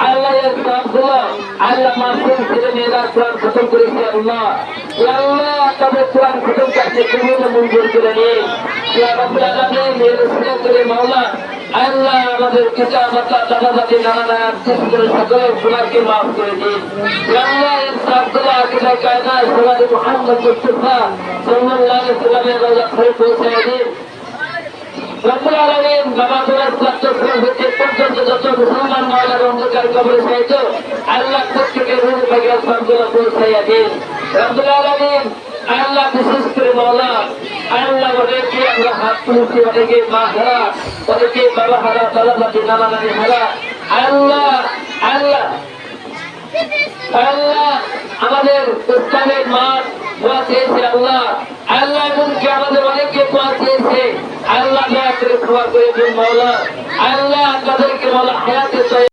আল্লাহ এর সবগুলো আল্লাহ মাসুম ছেলে মেয়েরা কোরআন খতম করেছে আল্লাহ আল্লাহ তাদের কোরআন খতম কাছে তুমি মঞ্জুর করে নিন রব্বুল আলামিন এর উসিলা করে মাওলা আল্লাহ আমাদের পিতা মাতা দাদা দাদি নানা নানা করে সকল গুনাহকে মাফ করে দিন আল্লাহ এর সবগুলো আকিদা কায়দা সুন্নাত মুহাম্মদ মুস্তাফা সাল্লাল্লাহু আলাইহি ওয়াসাল্লামের রওজা শরীফ পৌঁছে দিন রব্বুল আলামিন বাবা তোরার প্রাপ্তক্ষণ হতে পর্যন্ত যত মুসলমান মাওলার অন্ধকার কবরে চাইতো আল্লাহ প্রত্যেকের রূহ ভাগে সবগুলো পৌঁছাইয়া দিন রব্বুল আলামিন আল্লাহ বিশেষ করে মাওলা আল্লাহ অনেকে আমরা হাত তুলছি অনেকে মা হারা অনেকে বাবা হারা দাদা দাদি নানা নানি হারা আল্লাহ আল্লাহ আল্লাহ আমাদের ইসলামের মাঠ দোয়া চেয়েছে আল্লাহ আল্লাহ এমনকি আমাদের অনেকে দোয়া চেয়েছে আল্লাহ দয়া করে ক্ষমা করে দিন মাওলা আল্লাহ তাদেরকে মাওলা হায়াতে